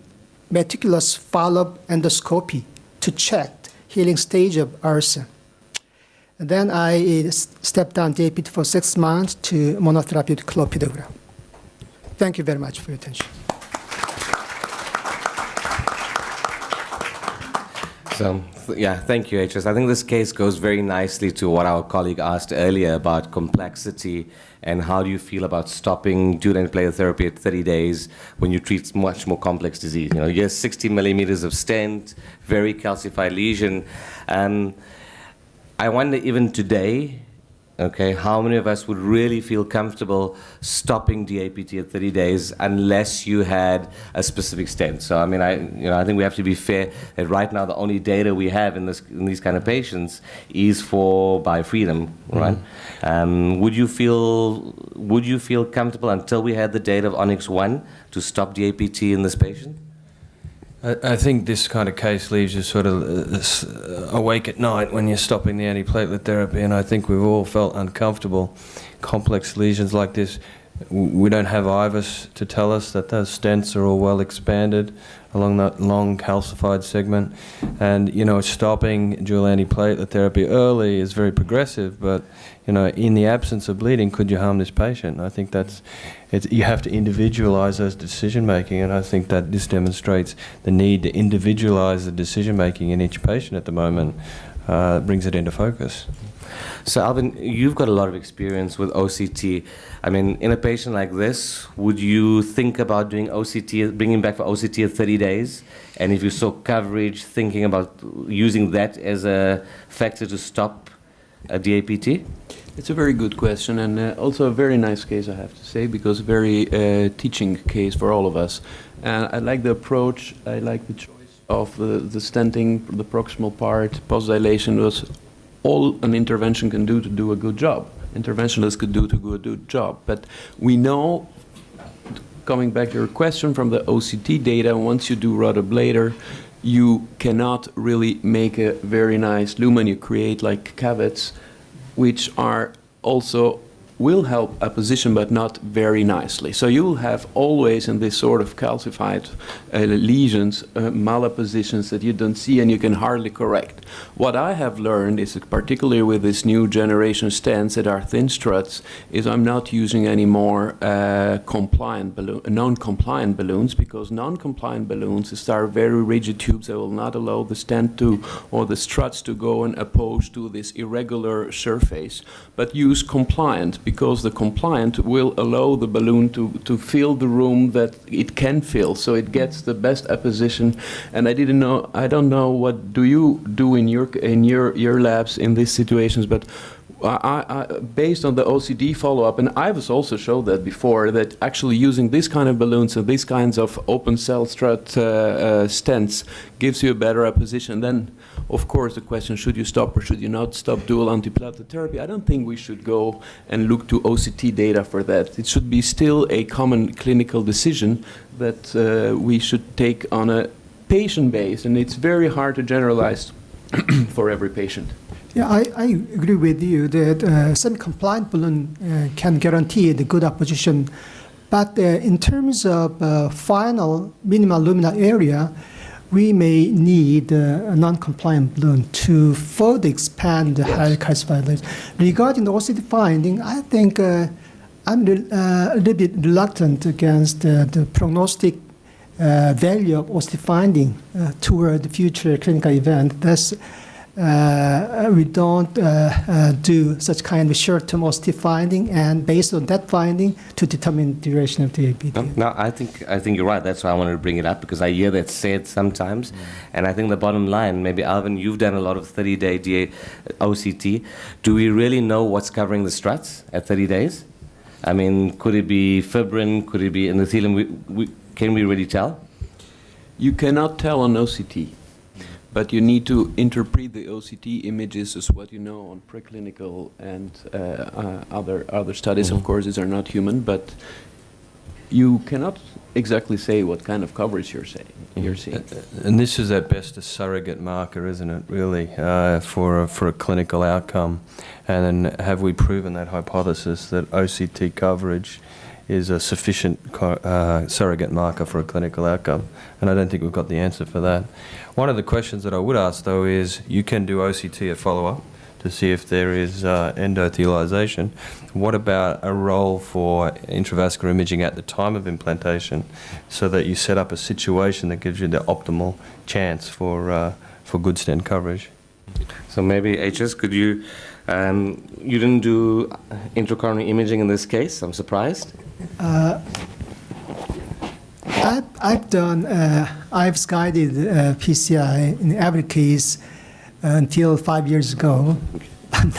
meticulous follow-up endoscopy to check healing stage of ulcer. And then I stepped down DAPT for 6 months to monotherapy with clopidogrel. Thank you very much for your attention. So, yeah, thank you, HS. I think this case goes very nicely to what our colleague asked earlier about complexity and how do you feel about stopping dual antiplatelet therapy at 30 days when you treat much more complex disease. You know, yes, 60 millimeters of stent, very calcified lesion. I wonder even today, okay, how many of us would really feel comfortable stopping DAPT at 30 days unless you had a specific stent? So, I mean, I think we have to be fair that right now the only data we have in these kind of patients is for biofreedom, right? Would you feel comfortable until we had the data of Onyx 1 to stop DAPT in this patient? I think this kind of case leaves you sort of awake at night when you're stopping the antiplatelet therapy, and I think we've all felt uncomfortable. Complex lesions like this, we don't have IVUS to tell us that those stents are all well expanded along that long calcified segment. And, you know, stopping dual antiplatelet therapy early is very progressive, but, you know, in the absence of bleeding, could you harm this patient? I think you have to individualize those decision-making, and I think that this demonstrates the need to individualize the decision-making in each patient at the moment, brings it into focus. So, Alvin, you've got a lot of experience with OCT. I mean, in a patient like this, would you think about doing OCT, bringing back for OCT at 30 days? And if you saw coverage, thinking about using that as a factor to stop a DAPT? It's a very good question, and also a very nice case, I have to say, because very teaching case for all of us. And I like the approach, I like the choice of the stenting, the proximal part, post-dilation was all an intervention can do to do a good job. Interventionalists could do to do a good job. But we know, coming back to your question from the OCT data, once you do rotablator, you cannot really make a very nice lumen. You create like cavities, which are also will help a position, but not very nicely. So you will have always in this sort of calcified lesions, malpositions that you don't see and you can hardly correct. What I have learned is, particularly with this new generation stents that are thin struts, is I'm not using any more non-compliant balloons, because non-compliant balloons are very rigid tubes that will not allow the stent to, or the struts to go and oppose to this irregular surface, but use compliant, because the compliant will allow the balloon to fill the room that it can fill, so it gets the best apposition. And I don't know what do you do in your labs in these situations, but based on the OCD follow-up, and I was also showed that before, that actually using this kind of balloons and these kinds of open cell strut stents gives you a better apposition. Then, of course, the question, should you stop or should you not stop dual antiplatelet therapy? I don't think we should go and look to OCT data for that. It should be still a common clinical decision that we should take on a patient base, and it's very hard to generalize for every patient. Yeah, I agree with you that semi-compliant balloon can guarantee the good apposition, but in terms of final minimal luminal area, we may need a non-compliant balloon to further expand the highly calcified lesion. Regarding the OCT finding, I think I'm a little bit reluctant against the prognostic value of OCT finding toward the future clinical event. That's we don't do such kind of short-term OCT finding, and based on that finding to determine duration of DAPT. No, I think you're right. That's why I wanted to bring it up, because I hear that said sometimes, and I think the bottom line, maybe Alvin, you've done a lot of 30-day OCT. Do we really know what's covering the struts at 30 days? I mean, could it be fibrin? Could it be endothelium? Can we really tell? You cannot tell on OCT, but you need to interpret the OCT images as what you know on preclinical and other studies. Of course, these are not human, but you cannot exactly say what kind of coverage you're seeing. And this is at best a surrogate marker, isn't it, really, for a clinical outcome? And then have we proven that hypothesis that OCT coverage is a sufficient surrogate marker for a clinical outcome? And I don't think we've got the answer for that. One of the questions that I would ask, though, is you can do OCT at follow-up to see if there is endothelialization. What about a role for intravascular imaging at the time of implantation, so that you set up a situation that gives you the optimal chance for good stent coverage? So maybe HS, could you? You didn't do intracoronary imaging in this case. I'm surprised. I've done I've guided PCI in every case until 5 years ago.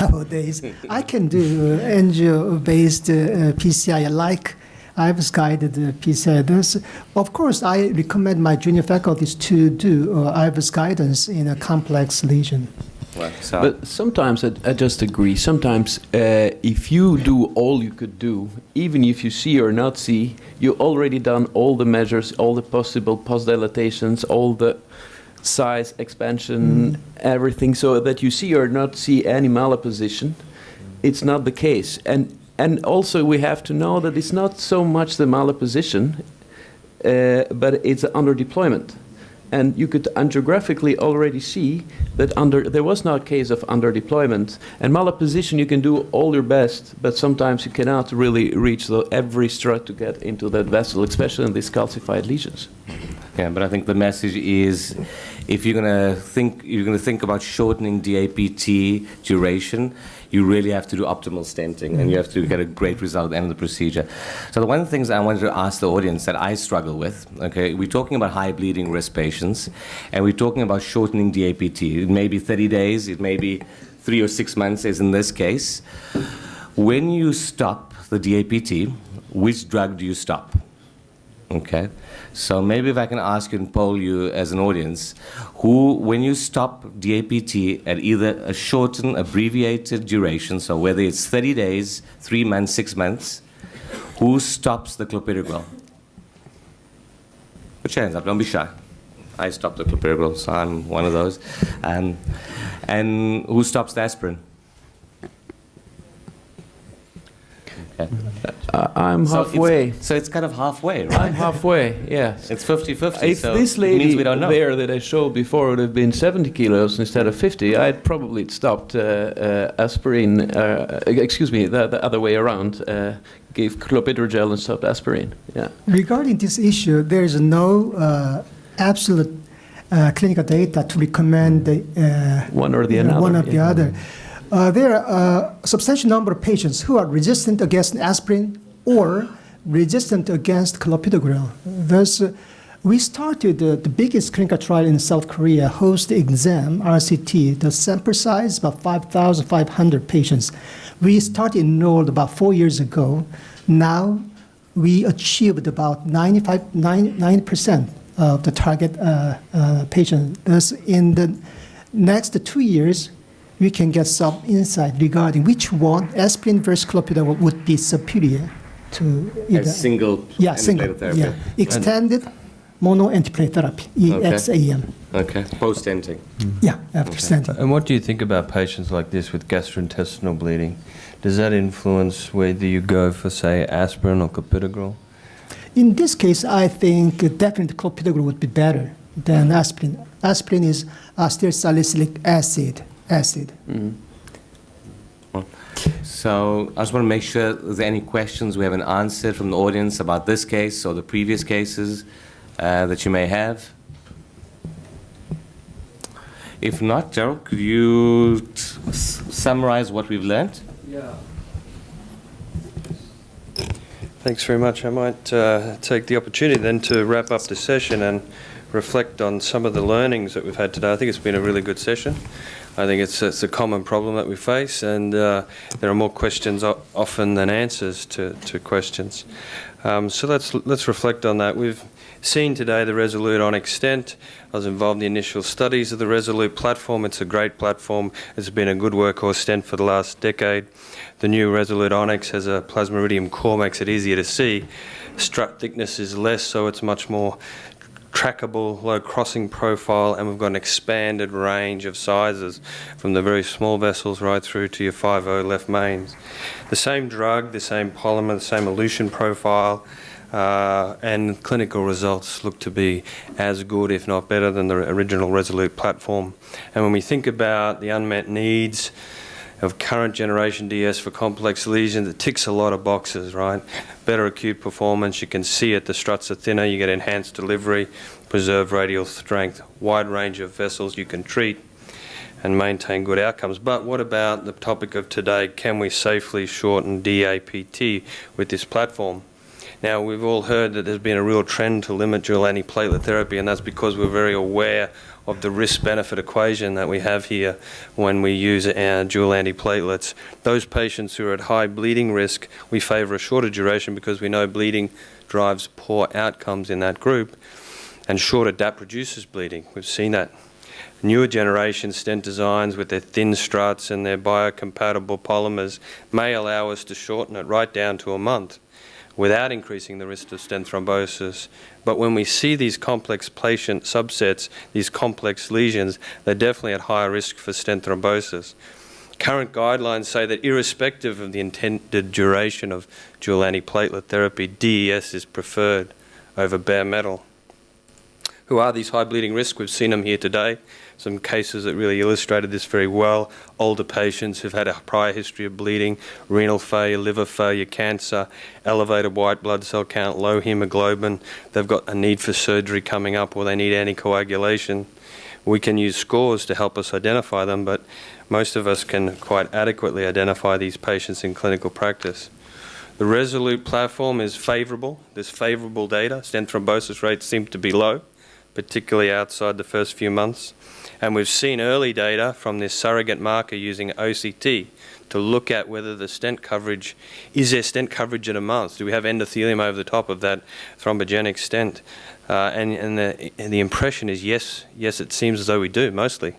Nowadays, I can do angio-based PCI like I've guided PCI. Of course, I recommend my junior faculties to do IVUS guidance in a complex lesion. So But sometimes I just agree. Sometimes if you do all you could do, even if you see or not see, you already done all the measures, all the possible post-dilatations, all the size, expansion, everything, so that you see or not see any malapposition. It's not the case. And also we have to know that it's not so much the malapposition, but it's under deployment. And you could angiographically already see that there was no case of underdeployment. And malapposition, you can do all your best, but sometimes you cannot really reach every strut to get into that vessel, especially in these calcified lesions. yeah, but I think the message is, if you're going to think about shortening DAPT duration, you really have to do optimal stenting, and you have to get a great result at the end of the procedure. So the one of the things I wanted to ask the audience that I struggle with, okay, we're talking about high bleeding risk patients, and we're talking about shortening DAPT. It may be 30 days, it may be 3 or 6 months, as in this case. When you stop the DAPT, which drug do you stop? Okay, so maybe if I can ask you and poll you as an audience, when you stop DAPT at either a shortened, abbreviated duration, so whether it's 30 days, 3 months, 6 months, who stops the clopidogrel? Put your hands up, don't be shy. I stopped the clopidogrel, so I'm one of those. And who stops the aspirin? Okay. I'm halfway. So it's kind of halfway, right? I'm halfway, yes. It's 50-50, If so this it means lady we don't know. there that I showed before would have been 70 kilos instead of 50, I'd probably stopped aspirin, the other way around, gave clopidogrel and stopped aspirin, yeah. Regarding this issue, there is no absolute clinical data to recommend One or the another. one or the yeah. other. There are a substantial number of patients who are resistant against aspirin or resistant against clopidogrel. Thus, we started the biggest clinical trial in South Korea, host exam, RCT. The sample size about 5,500 patients. We started enrolled about 4 years ago. Now, we achieved about 90% of the target patient. Thus, in the next 2 years, we can get some insight regarding which one, aspirin versus clopidogrel, would be superior to either. Single antiplatelet therapy. Yeah, extended mono antiplatelet therapy, EXAM. Okay, post-stenting. Yeah, after stenting. And what do you think about patients like this with gastrointestinal bleeding? Does that influence whether you go for, say, aspirin or clopidogrel? In this case, I think definitely clopidogrel would be better than aspirin. Aspirin is acetylsalicylic acid. So I just want to make sure there's any questions we haven't answered from the audience about this case or the previous cases that you may have. If not, Gerald, could you summarize what we've learned? Yeah. Thanks very much. I might take the opportunity then to wrap up the session and reflect on some of the learnings that we've had today. I think it's been a really good session. I think it's a common problem that we face, and there are more questions often than answers to questions. So let's reflect on that. We've seen today the Resolute Onyx stent. I was involved in the initial studies of the Resolute platform. It's a great platform. It's been a good workhorse stent for the last decade. The new Resolute Onyx has a plasmodium core, makes it easier to see. Strut thickness is less, so it's much more trackable, low crossing profile, and we've got an expanded range of sizes from the very small vessels right through to your 5.0 left mains. The same drug, the same polymer, the same elution profile, and clinical results look to be as good, if not better, than the original Resolute platform. And when we think about the unmet needs of current generation DS for complex lesions, it ticks a lot of boxes, right? Better acute performance, you can see it, the struts are thinner, you get enhanced delivery, preserved radial strength, wide range of vessels you can treat and maintain good outcomes. But what about the topic of today? Can we safely shorten DAPT with this platform? Now, we've all heard that there's been a real trend to limit dual antiplatelet therapy, and that's because we're very aware of the risk-benefit equation that we have here when we use dual antiplatelets. Those patients who are at high bleeding risk, we favour a shorter duration because we know bleeding drives poor outcomes in that group, and shorter DAPT reduces bleeding. We've seen that. Newer generation stent designs with their thin struts and their biocompatible polymers may allow us to shorten it right down to a month without increasing the risk of stent thrombosis. But when we see these complex patient subsets, these complex lesions, they're definitely at higher risk for stent thrombosis. Current guidelines say that irrespective of the intended duration of dual antiplatelet therapy, DES is preferred over bare metal. Who are these high bleeding risks? We've seen them here today. Some cases that really illustrated this very well. Older patients who've had a prior history of bleeding, renal failure, liver failure, cancer, elevated white blood cell count, low hemoglobin. They've got a need for surgery coming up, or they need anticoagulation. We can use scores to help us identify them, but most of us can quite adequately identify these patients in clinical practice. The Resolute platform is favourable. There's favourable data. Stent thrombosis rates seem to be low, particularly outside the first few months. And we've seen early data from this surrogate marker using OCT to look at whether the stent coverage, is there stent coverage at a month? Do we have endothelium over the top of that thrombogenic stent? And the impression is yes, it seems as though we do, mostly.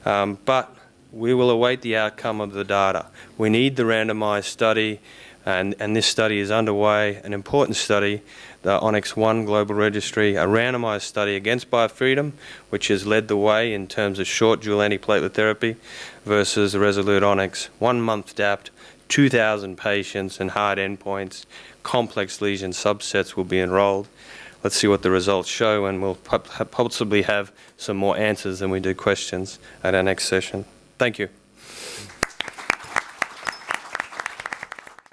But we will await the outcome of the data. We need the randomized study, and this study is underway, an important study, the Onyx 1 Global Registry, a randomized study against biofreedom, which has led the way in terms of short dual antiplatelet therapy, versus the Resolute Onyx, 1 month DAPT, 2,000 patients and hard endpoints, complex lesion subsets will be enrolled. Let's see what the results show, and we'll possibly have some more answers than we do questions at our next session. Thank you.